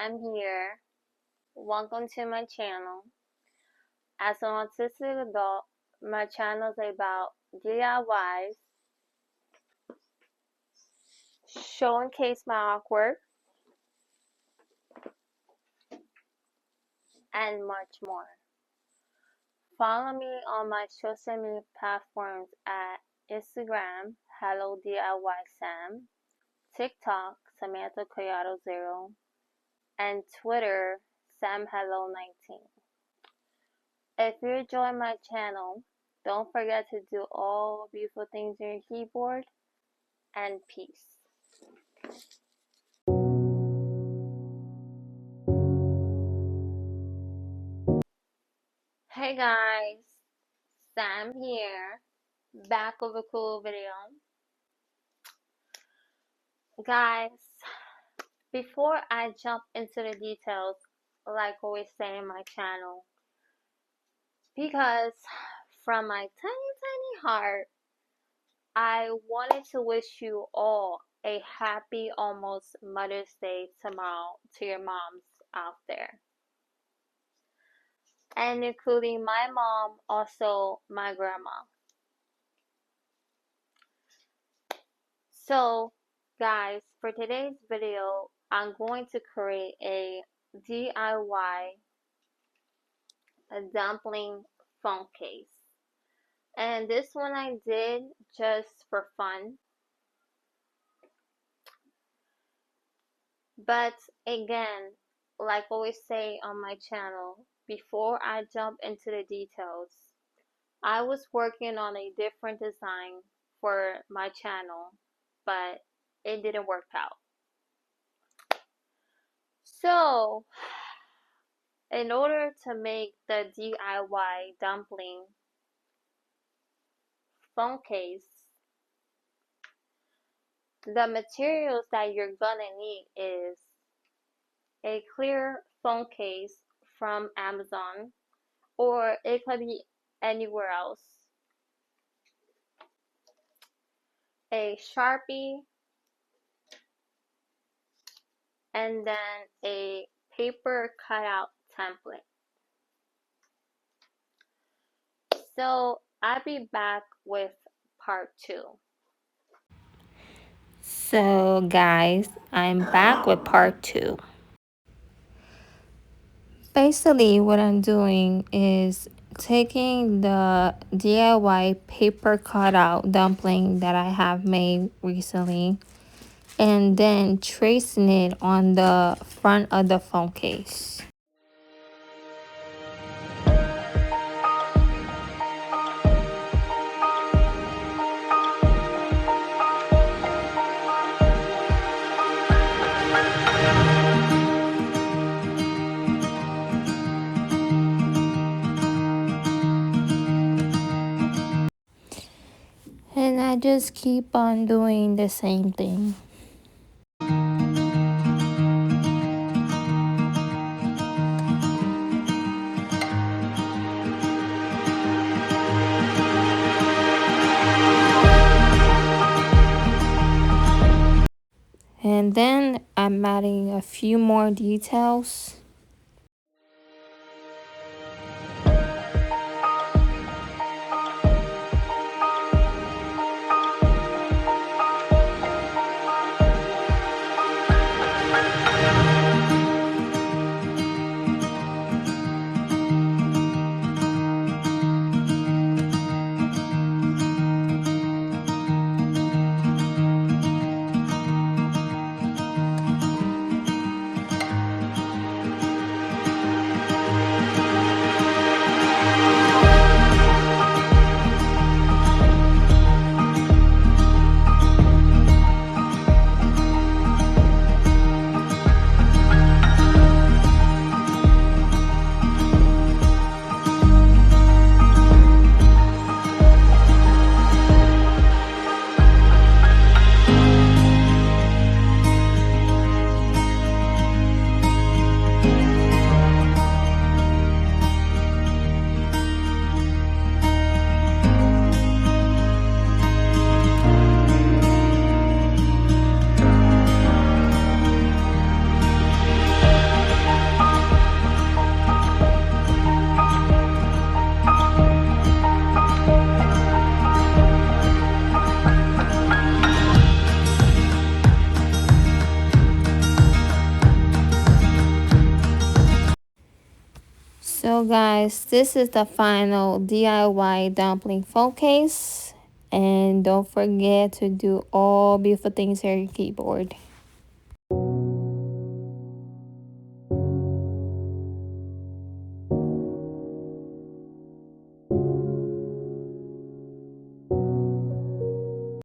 Sam here. Welcome to my channel. As an autistic adult, my channel is about DIYs, showcase my artwork, and much more. Follow me on my social media platforms at Instagram, Hello DIY Sam, TikTok, Samantha Collado 0, and Twitter, SamHello19. If you enjoy my channel, don't forget to do all beautiful things on your keyboard, and peace. Hey guys, Sam here, back with a cool video. Guys, before I jump into the details, like I always say in my channel, because from my tiny heart, I wanted to wish you all a happy almost Mother's Day tomorrow to your moms out there. And including my mom, also my grandma. So guys, for today's video, I'm going to create a DIY dumpling phone case. And this one I did just for fun. But again, like I always say on my channel, before I jump into the details, I was working on a different design for my channel, but it didn't work out. So, in order to make the DIY dumpling phone case, the materials that you're gonna need is a clear phone case from Amazon, or it could be anywhere else, a Sharpie, and then a paper cutout template. So I'll be back with part 2. So guys, I'm back with part 2. Basically what I'm doing is taking the DIY paper cutout dumpling that I have made recently and then tracing it on the front of the phone case. And I just keep on doing the same thing. And then I'm adding a few more details. So guys, this is the final DIY dumpling phone case. And don't forget to do all beautiful things here on your keyboard.